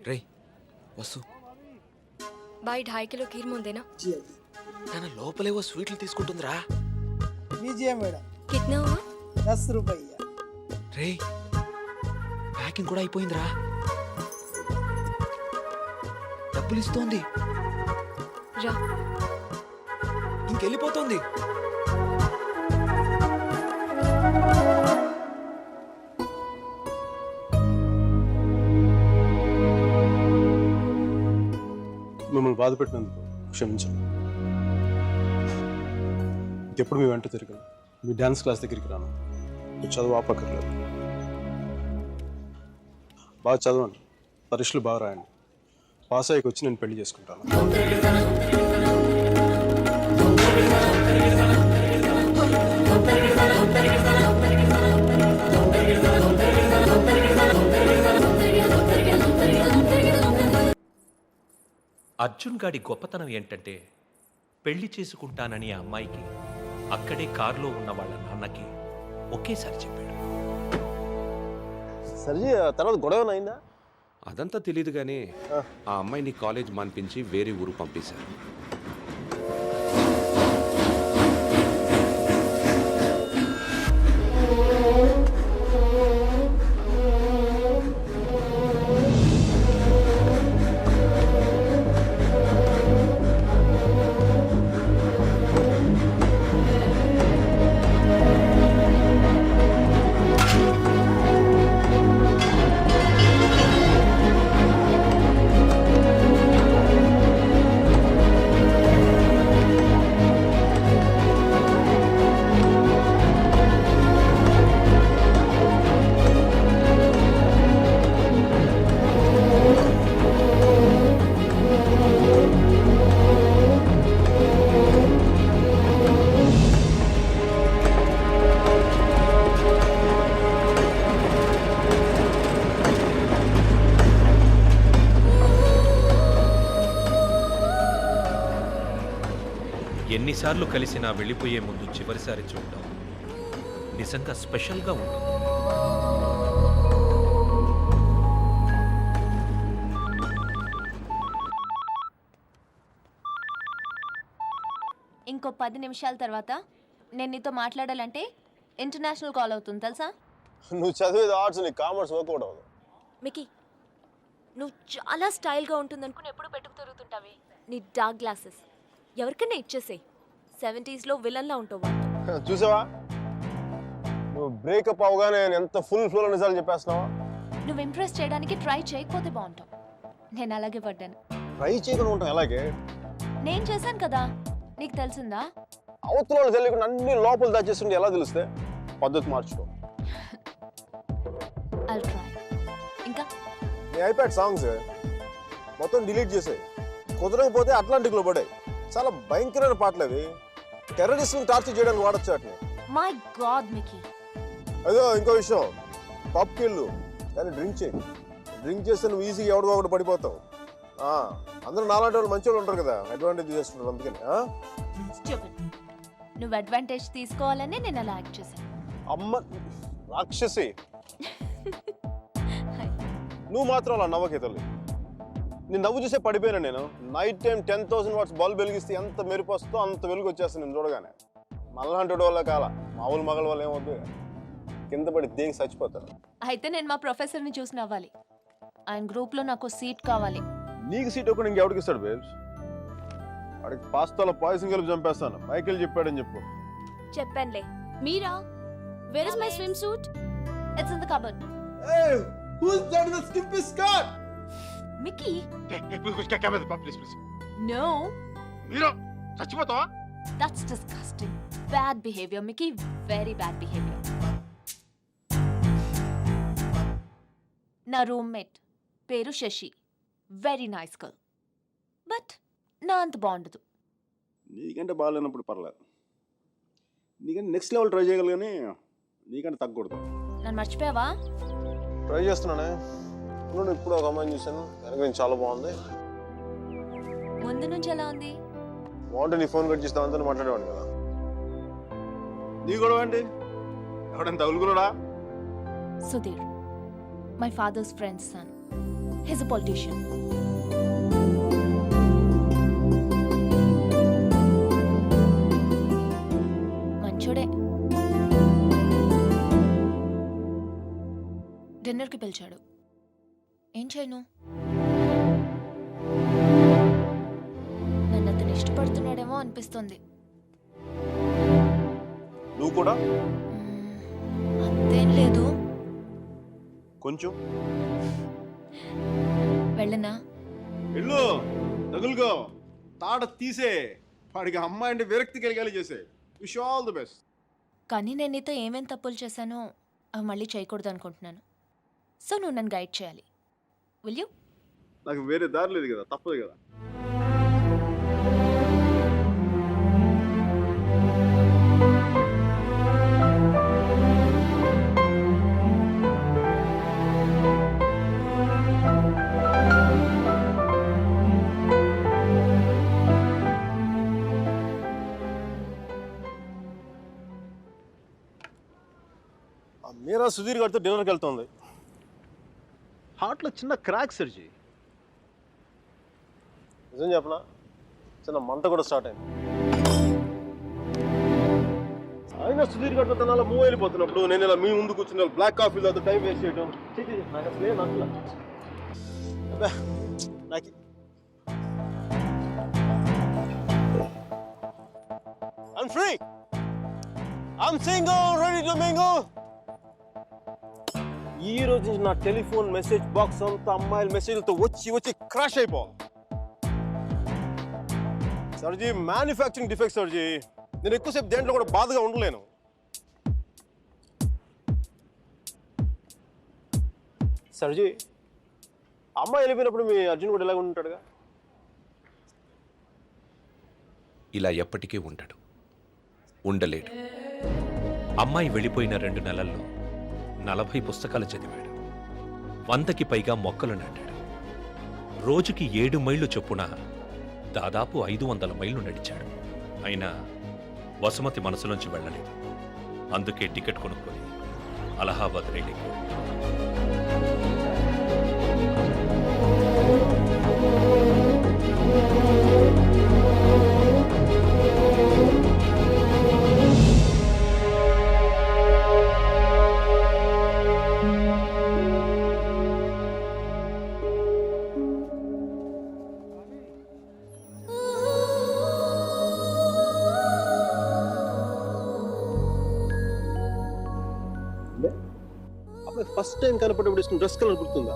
రే వసు भाई 2.5 किलो खीर मुंह देना। నాన్న లోపలేవో స్వీట్లు తీసుకుంటుందిరా. लीजिए मैडम, कितना हुआ? 10 रुपया। రే ప్యాకింగ్ కూడా అయిపోయిందిరా. డబ్బులు ఇస్తోంది, जा ఇంకెళ్ళిపోతుంది. మిమ్మల్ని బాధ పెట్టినందుకు క్షమించండి. ఇంకెప్పుడు మీ వెంట తిరిగాను, మీ డ్యాన్స్ క్లాస్ దగ్గరికి రాను, మీరు చదువు ఆపక్కర్లేదు. బాగా చదవండి, పరీక్షలు బాగా రాయండి. పాస్ అయ్యకి వచ్చి నేను పెళ్లి చేసుకుంటాను. అర్జున్ గాడి గొప్పతనం ఏంటంటే పెళ్లి చేసుకుంటానని ఆ అమ్మాయికి అక్కడే కారులో ఉన్న వాళ్ళ నాన్నకి ఒకేసారి చెప్పాడు. సరే, తర్వాత గొడవ అయిందా? అదంతా తెలియదు కానీ ఆ అమ్మాయిని కాలేజ్ మాన్పించి వేరే ఊరు పంపేశారు. ఎన్నిసార్లు కలిసినా వెళ్ళిపోయే ముందు చివరిసారి చూడటం నిజంగా స్పెషల్గా ఉంటుంది. ఇంకో 10 నిమిషాల తర్వాత నేను నీతో మాట్లాడాలంటే ఇంటర్నేషనల్ కాల్ అవుతుంది తెలుసా? నువ్వు చదివేది ఆర్ట్స్, నీ కామర్స్ వర్కౌట్ అవ్వదు. మికీ నువ్వు చాలా స్టైల్గా ఉంటుందనుకుని ఎప్పుడు పెట్టుకు తిరుగుతుంటావే నీ డార్క్ గ్లాసెస్ ఎవరికైనా ఇచ్చేసేయ్. 70s విలన్లా ఉంటావు. చూసావా, నువ్వు బ్రేకప్ అవగానే ఎంత ఫుల్ ఫ్లో నిజాలు చెప్పేస్తున్నావా? నువ్వు ఇంప్రెస్ చేయడానికి ట్రై చేయకపోతే బాగుంటావు. నేను అలాగే పడ్డాను. ట్రై చేయకుండా ఉంటాం ఎలాగే? నేను చేశాను కదా, నీకు తెలిసిందా? అవతల తెలియకుండా అన్ని లోపల దాచేస్తుంటే ఎలా తెలిస్తే? పద్ధతి మార్చుకో. I'll try. ఇంకా నీ ఐప్యాడ్ సాంగ్స్ మొత్తం డిలీట్ చేసాయి. కుదరకపోతే అట్లాంటిక్లో పడాయి. చాలా భయంకరమైన పాటలు అవి. టెర్రరిస్ట్ని టార్చర్ చేయడానికి వాడచ్చు వాటిని. My God Mickey. అదో ఇంకో విషయం, పబ్కి వెళ్ళు కానీ డ్రింక్ చేయి. డ్రింక్ చేస్తే నువ్వు ఈజీగా ఎవరికో ఒకటి పడిపోతావు. అందరూ నాలాంటి వాళ్ళు మంచి వాళ్ళు ఉంటారు కదా, అడ్వాంటేజ్ చేసుకుంటారు. అందుకని Stupid. నువ్వు అడ్వాంటేజ్ తీసుకోవాలని నేను అలా యాక్ట్ చేశాను. అమ్మ రాక్షసి, నువ్వు మాత్రం అలా నవ్వకే తల్లి. నేను నవ్వు చూసే పడిపోయాను. నేను నైట్ టైం 10,000 వాట్స్ బల్బ్ వెలిగిస్తే ఎంత మెరుపు వస్తుందో అంత వెలుగు వచ్చేస్తాను నేను చూడగానే. మళ్ళంటి వాళ్ళ కాల మామూలు మగల వాళ్ళు ఏమవుతుంది, కింద పడి దేనికి చచ్చిపోతారు. అయితే నేను మా ప్రొఫెసర్ని చూసి నవ్వాలి. ఆయన గ్రూప్లో నాకు సీట్ కావాలి. నీకు సీట్ ఒకటి ఇంకెవడికి ఇస్తాడు బేబ్స్? వాడికి పాస్తాలో పాయసం కలిపి చంపేస్తాను. మైకేల్ చెప్పాడని చెప్పు. చెప్పానులే. Meera where is my swimsuit? It's in the cupboard. Hey, who's that with the skimpy skirt? Mickey. Please. No. Mira, చచ్చిపోతావా? That's disgusting. Bad behavior, Mickey. Very bad behavior. నా రూమ్మేట్ పేరు Sashi. Very nice girl. But నా అంత బాగుండదు. నీకంటే బాగాలేనప్పుడు పర్లేదు. నీకంటే నెక్స్ట్ లెవెల్ ట్రై చేయగలి కానీ నీకంటే తగ్గకూడదు. నన్ను మర్చిపోయావా? ట్రై చేస్తున్నానే. నేను ఇప్పుడు ఒక అమ్మాయిని చూశాను, వెనక నుంచి చాలా బాగుంది. ముందు నుంచి ఎలా ఉంది? బాగుంటే నీ ఫోన్ కట్ చేస్తే అంతా మాట్లాడేవాడు కదా. నీ గొడవ ఏంటి? ఎవడైనా తగులుకున్నాడా? Sudheer, my father's friend's son. He's a politician. మంచోడే. డిన్నర్కి పిలిచాడు. ఏం చేయను? నన్ను అతను ఇష్టపడుతున్నాడేమో అనిపిస్తుంది. నువ్వు కూడా అంతేం లేదు. కొంచెం వెళ్ళనా? ఇల్లు తగులుకో, తాడ తీసే, వాడికి అమ్మాయి అంటే విరక్తి కలిగేలా చేసే. Wish all the best. కానీ నేను నీతో ఏమేం తప్పులు చేశానో అవి మళ్ళీ చేయకూడదు అనుకుంటున్నాను. సో నువ్వు నన్ను గైడ్ చేయాలి. Will you? నాకు వేరే దారి లేదు కదా, తప్పదు కదా. మీరా సుధీర్ గారితో డిన్నర్కి వెళ్తుంది. హార్ట్లో చిన్న క్రాక్ సర్జీ. నిజం చెప్పనా, చిన్న మంట కూడా స్టార్ట్ అయింది. అయినా సుధీర్ గారితో తన మూవ్ వెళ్ళిపోతున్నప్పుడు నేను ఇలా మీ ముందు కూర్చున్న బ్లాక్ కాఫీ తాగుతూ టైం వేస్ట్ చేయడం నాకు అసలు ఏం నచ్చలా. నాకు I'm free. I'm single, ready to mingle. ఈ రోజు నుంచి నా టెలిఫోన్ మెసేజ్ బాక్స్ అంతా అమ్మాయిల మెసేజ్లతో వచ్చి క్రాష్ అయిపోవాలి. సర్జీ మ్యానుఫ్యాక్చరింగ్ డిఫెక్ట్ సర్జీ. నేను ఎక్కువసేపు దేంట్లో కూడా బాధగా ఉండలేను. సర్జీ, అమ్మాయి వెళ్ళిపోయినప్పుడు మీ అర్జున్ కూడా ఇలాగ ఉంటాడుగా? ఇలా ఎప్పటికీ ఉండడు, ఉండలేడు. అమ్మాయి వెళ్ళిపోయిన 2 నెలల్లో 40 పుస్తకాలు చదివాడు. 100కి పైగా మొక్కలు నాటాడు. రోజుకి 7 మైళ్ళు చొప్పున దాదాపు 500 మైళ్ళు నడిచాడు. అయినా వసుమతి మనసులోంచి వెళ్ళలేదు. అందుకే టికెట్ కొనుక్కొని అలహాబాద్ రైలుకి ఫస్ట్ టైం కనపడేప్పుడు ఇష్టం డ్రెస్ కలర్ గుర్తుందా?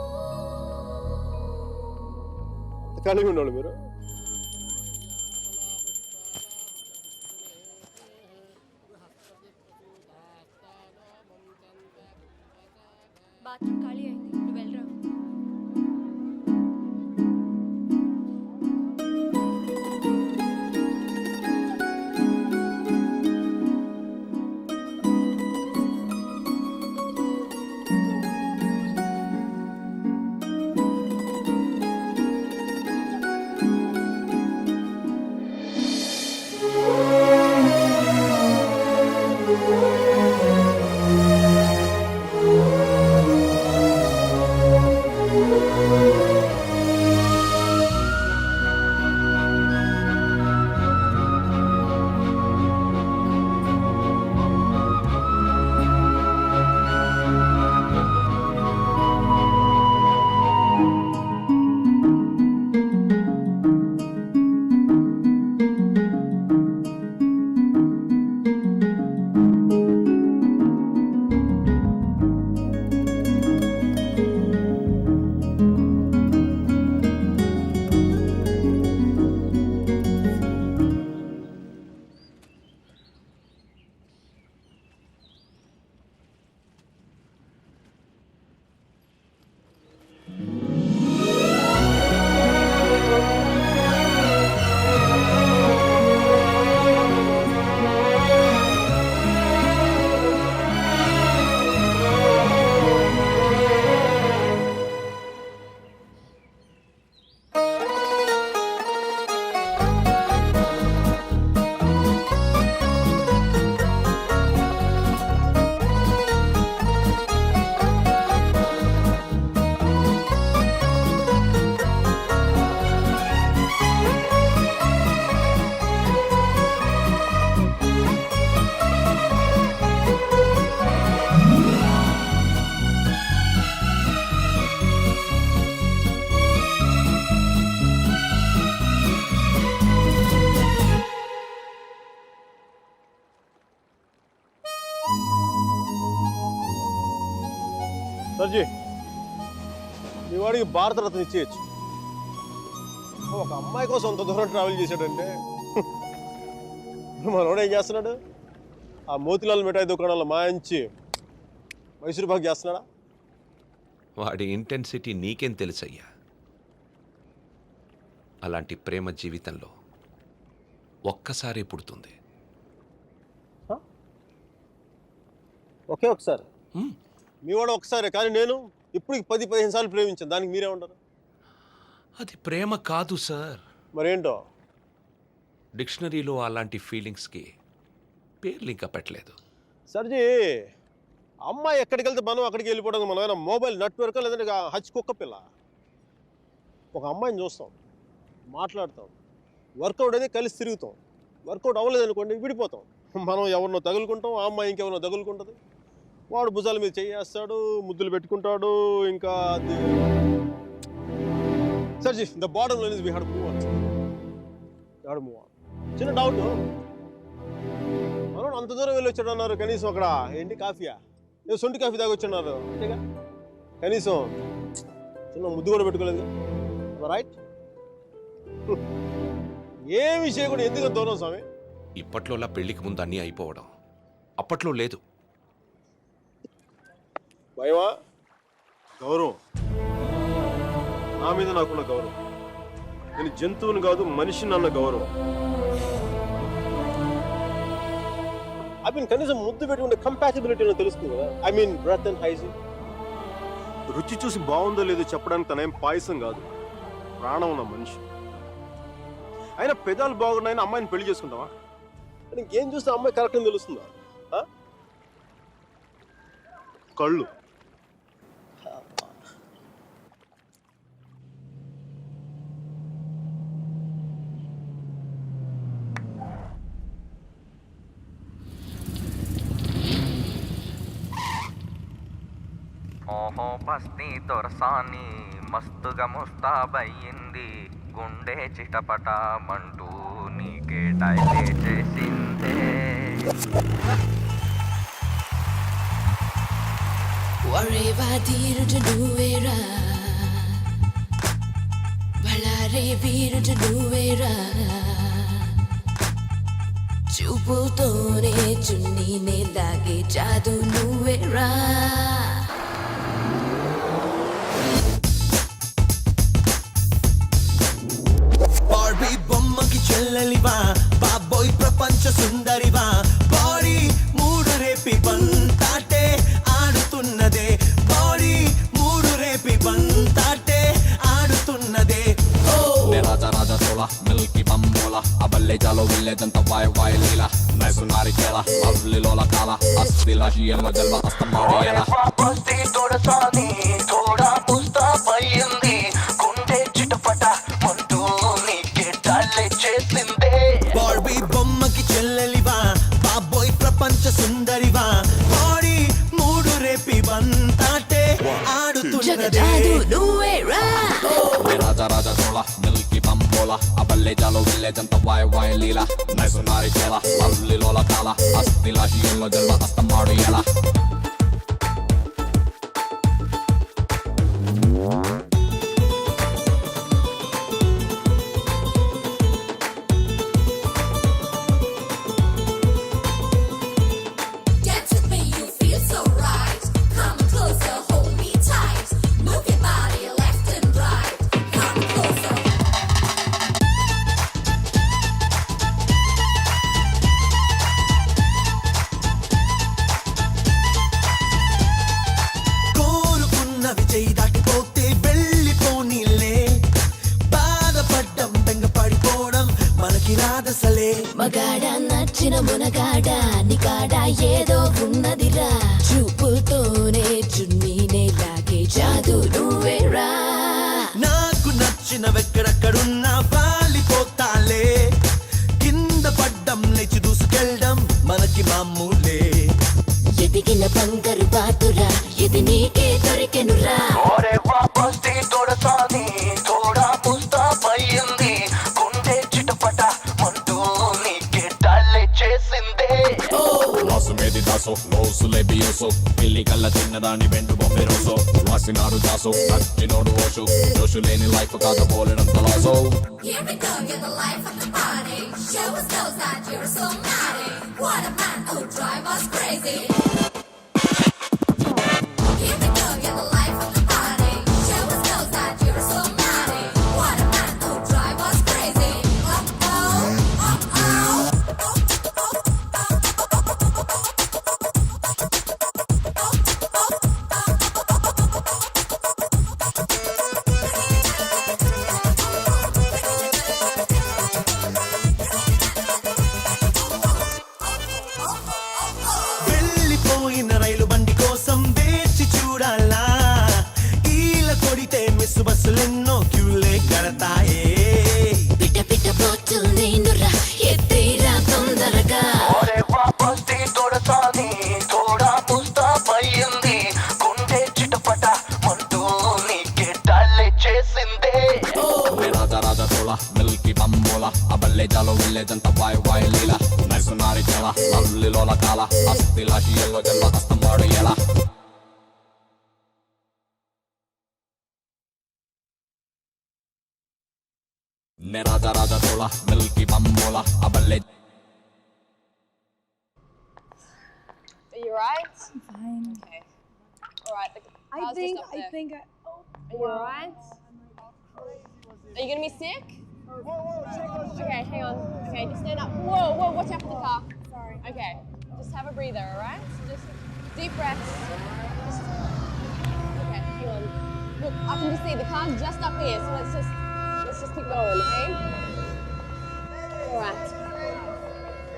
కలిగి ఉండాలి మీరు. బాత్రూమ్ ఖాళీ అయింది, నువ్వు వెళ్ళరా. సర్జీ మీ వాడికి భారతరత్న ఇచ్చేయచ్చు. ఒక అమ్మాయి కోసం అంత దూరం ట్రావెల్ చేశాడంటే మనోడు ఏం చేస్తున్నాడు? ఆ మోతిలాల్ మిఠాయి దుకాణంలో మంచి మైసూరు పాక్ చేస్తున్నాడా? వాడి ఇంటెన్సిటీ నీకేం తెలుసయ్యా? అలాంటి ప్రేమ జీవితంలో ఒక్కసారి పుడుతుంది. ఒకే ఒకసారి మీ వాడు ఒకసారి, కానీ నేను ఇప్పుడు 10-15 సార్లు ప్రేమించాను. దానికి మీరే ఉంటారు? అది ప్రేమ కాదు సార్. మరేంటో? డిక్షనరీలో అలాంటి ఫీలింగ్స్కి పేర్లు ఇంకా పెట్టలేదు. సర్జీ అమ్మాయి ఎక్కడికి వెళ్తే మనం అక్కడికి వెళ్ళిపోవడం. మనం ఏమైనా మొబైల్ నెట్వర్క్ లేదంటే హచ్ కుక్క పిల్ల. ఒక అమ్మాయిని చూస్తాం, మాట్లాడతాం, వర్కౌట్ అయితే కలిసి తిరుగుతాం. వర్కౌట్ అవ్వలేదు అనుకోండి విడిపోతాం. మనం ఎవరినో తగులుకుంటాం, ఆ అమ్మాయి ఇంకెవరినో తగులుకుంటుంది. వాడు భుజాల మీద చేయేస్తాడు, ముద్దులు పెట్టుకుంటాడు. ఇంకా అది సర్జీ the bottom line is we had move on. చిన్న డౌట్, మనం అంత దూరం వెళ్ళి వచ్చాడు అన్నారు. కనీసం అక్కడ ఏంటి కాఫీయా, ఏదో సొంటి కాఫీ తాగి వచ్చున్నారు అంతేగా. కనీసం చిన్న ముద్దు కూడా పెట్టుకోలేదు. రైట్? ఏమి చేయకూడదు. ఎందుకు దూరం స్వామి? ఇప్పట్లోలా పెళ్లికి ముందు అన్నీ అయిపోవడం అప్పట్లో లేదు. భయమా? గౌరవం, నా మీద నాకున్న గౌరవం. నేను జంతువుని కాదు మనిషిని అన్న గౌరవం. కనీసం ముద్దు పెట్టుకుంటే కంపాసిబిలిటీ తెలుస్తుంది కదా. Breath and hygiene. రుచి చూసి బాగుందో లేదో చెప్పడానికి తనేం పాయసం కాదు, ప్రాణం ఉన్న మనిషి. అయినా పెదాలు బాగున్నాయని అమ్మాయిని పెళ్లి చేసుకుంటావా? ఇంకేం చూస్తే అమ్మాయి కరెక్ట్ అని తెలుస్తుందా? కళ్ళు. ఓహో బస్తీ దొరసాని మస్తుగా ముస్తాబయ్యింది, గుండె చిటపట మంటూ నీకే డైలే చేసిందే. వరేవా ధీరుడు నువ్వేరా, బళారే వీరుడు నువ్వేరా, చూపుతోనే చున్నీనే లాగే జాదు నువ్వేరా. బొమ్మకి చెల్లెలివా, బాబోయ్ ప్రపంచ సుందరివా, బాడీ మూడు రేపి బంతాటే ఆడుతున్నదే, బాడీ మూడు రేపి బంతాటే ఆడుతున్నదే. రాజా రాజా సోలా మిల్కి బమ్మోలా అబల్లే జాలో విల్లేదంత వాయ్ వాయ్ లీలా నైసు నారికేలా అవ్లి లోలా కాలా అస్తిలా షియల్ మజల్వా అస్తమాడియేలా. బస్తీ తోడసాని తోడా పుస్తా పయ్యింది, గుండె చిటపట మంటూ నీకే డైలే చేసిందే. బార్బీ బొమ్మకి చెల్లెలివా, బాబోయ్ ప్రపంచ సుందరివా, బాడీ మూడు రేపి బంతాటే ఆడుతున్నదే. నువ్వేరా రాజా రాజా సోలా మిల్కి బమ్మోలా అబల్లే జాలో విల్లేదంత వాయ్ వాయ్ లీలా నైసు నారికేలా అవ్లి లోలా కాలా అస్తిలా షియల్ మజల్వా అస్తమాడియేలా. చేయి దాటిపోతే వెళ్ళిపోనీలే, బాధపడ్డం బెంగపడిపోవడం మనకి రాదసలే. మగాడ నచ్చిన మునగాడ నికాడ ఏదో ఉన్నదిరా, చూపుతోనే చున్నీనే లాగే జాదు నువ్వేరా. నాకు నచ్చినవెక్కడెక్కడున్నా వాలిపోతాలే, కింద పడ్డం లేచి దూసుకెళ్ళడం మనకి మామూలే. ఎదిగిన బంగారు బాతురా ఇది నీకే దొరికెనురా. బస్తీ తోడసాని తోడా పుస్తా పయ్యింది, గుండె చిటపట మంటూ నీకే డైలే చేసిందే. లాసు మేది దాసో లోసు లేబియోసో పిల్లి కళ్ళ చిన్నదాని వెండు బొమ్మె డోసో రాసినాడు దాసో నచ్చినోడు ఓషో జోషు లేని లైఫ్ కాదు పోలేనంత lasso Here we go, you're the life of the party. Show us those that you're so naughty. What a man who drive us crazy. Here we go, you're the life of the party. Show us those that you're so naughty. What a man who drive us crazy. వెళ్ళిపోయిన రైలు బండి కోసం వేచి చూడాలా ఈల కొడితే miss బస్సులెన్నో క్యూలే కడతాయే పిట్ట పిట్ట పోతుల్ నేనురా ఎత్తేరా తొందరగా రాజా రాజా తోళ మిల్కి పంబోల అబల్లే జాలో వెళ్ళేదంత వాయు వాయు లీల నైసునారి చల లవ్లిలోల కాల అస్థి లాషి ఎల్లో జన్మ హస్తం వాడు ఎలా నే రాజా రాజా తోళ మిల్కి పంబోల అబల్లే Are you alright? Fine. Okay. Alright. I think. Are you alright? Are you gonna be sick? Okay, hang on. Okay, just stand up. Whoa, watch out for the car. Sorry. Okay, just have a breather, alright? So just deep breaths. Okay, hang on. Look, I can just see the car's just up here, so let's just keep going, okay? Alright.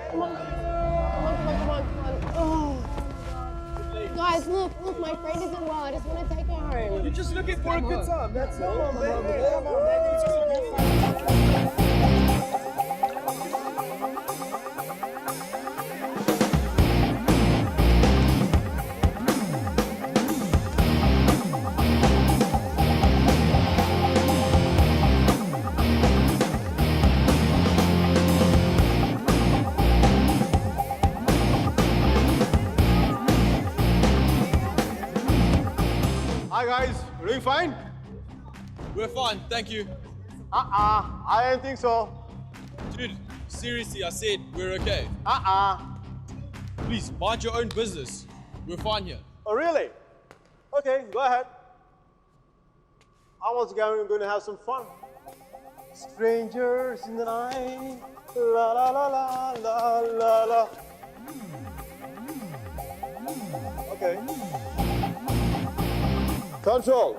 Come on. Oh. Guys, look, my friend isn't well. I just want to take her home. You're just looking for a good time, that's all. Come on, baby. Come on, Hi guys, you doing fine? We're fine, thank you. I didn't think so. Dude, seriously, I said we're okay. Please, mind your own business. We're fine here. Oh really? Okay, go ahead. I was going to have some fun. Strangers in the night, la la la la la la la. Okay. Control.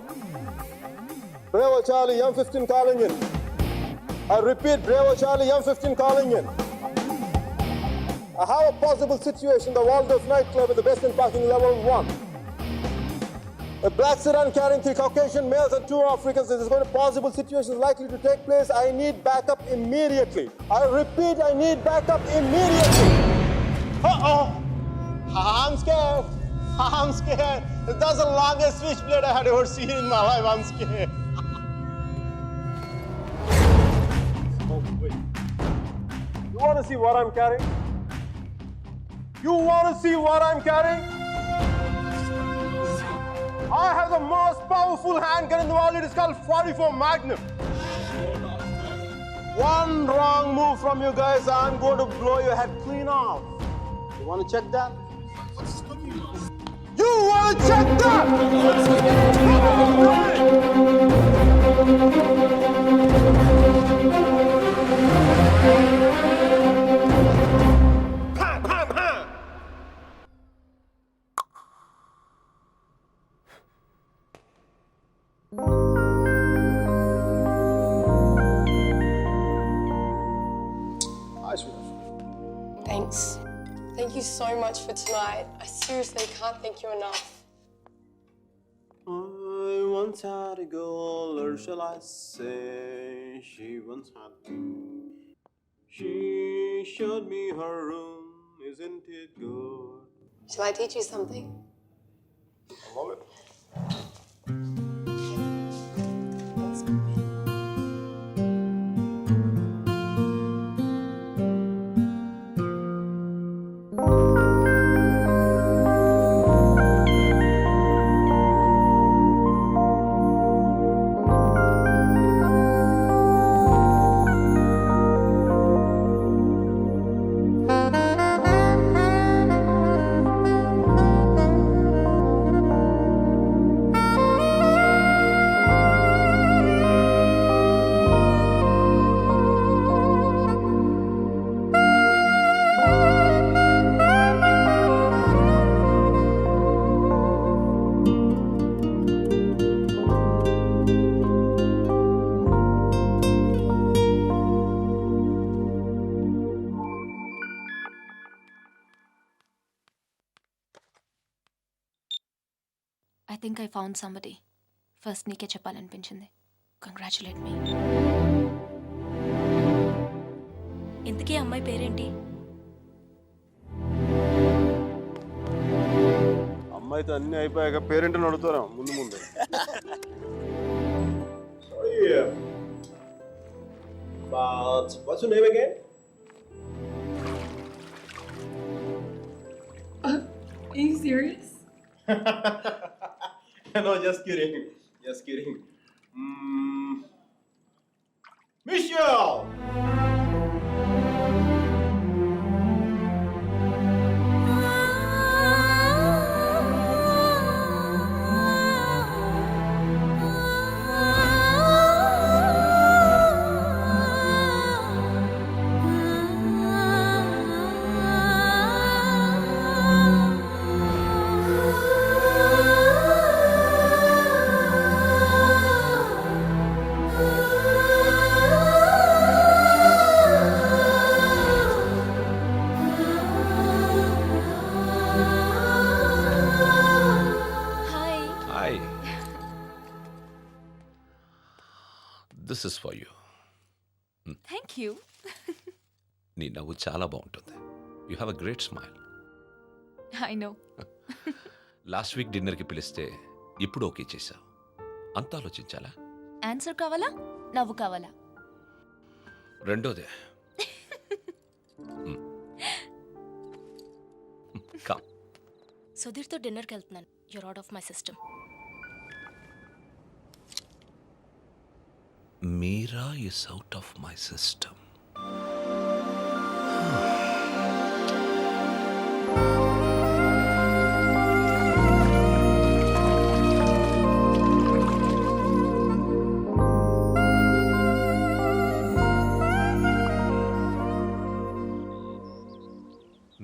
Bravo Charlie, M15 calling in. I repeat, Bravo Charlie, M15 calling in. I have a possible situation, the Waldorf nightclub with the best in parking level 1. A black sedan carrying 3 Caucasian males and 2 Africans. This is going to possible situations likely to take place. I need backup immediately. I repeat, I need backup immediately. Uh-oh. I'm scared. I'm scared. That's the longest switchblade I had ever seen in my life. I'm scared. Oh, wait. You want to see what I'm carrying? You want to see what I'm carrying? I have the most powerful handgun in the world. It is called 44 Magnum. One wrong move from you guys, I'm going to blow your head clean off. You want to check that? You want to check that? Pam, pam, pam. Thanks. Thank you so much for tonight. I seriously can't thank you enough. I once had a girl, or shall I say, she once had me. She showed me her room, isn't it good? Shall I teach you something? I love it. Think I found somebody. First నీకే చెప్పాలనిపించింది. Congratulate మీ. ఇంతకీ అమ్మాయి పేరేంటి? అమ్మాయితో అన్నీ అయిపోయాక పేరెంట్ని అడుగుతారా ముందు ముందు. But what's your name again? Are you serious? No, just kidding. Just kidding. Michelle! Hi. Hi, this is for you. Thank you. నీ నవ్వు చాలా బాగుంటుంది. You have a great smile. I know. Last week డిన్నర్కి పిలిస్తే ఇప్పుడు okay చేశావు. అంత ఆలోచించాలా? ఆన్సర్ కావాలా, నవ్వు కావాలా? రెండోదే. కమ్. సుధీర్తో డిన్నర్కి వెళ్తున్నాను. You're out of my system. Meera is out of my system.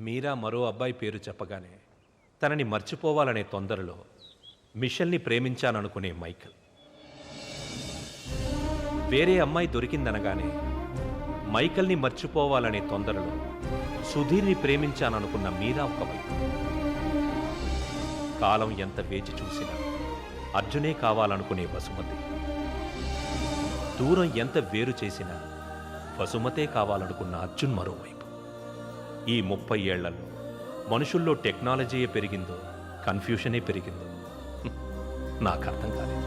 Meera మరో అబ్బాయి పేరు చెప్పగానే తనని మర్చిపోవాలనే తొందరలో మిషెల్ని ప్రేమించాననుకునే మైకల్. వేరే అమ్మాయి దొరికిందనగానే మైకల్ని మర్చిపోవాలనే తొందరలో సుధీర్ని ప్రేమించాననుకున్న మీరా ఒకవైపు. కాలం ఎంత వేచి చూసినా అర్జునే కావాలనుకునే వసుమతి. దూరం ఎంత వేరు చేసినా వసుమతే కావాలనుకున్న అర్జున్ మరోవైపు. ఈ 30 ఏళ్లలో మనుషుల్లో టెక్నాలజీయే పెరిగిందో కన్ఫ్యూషనే పెరిగిందో నాకు అర్థం కాలేదు.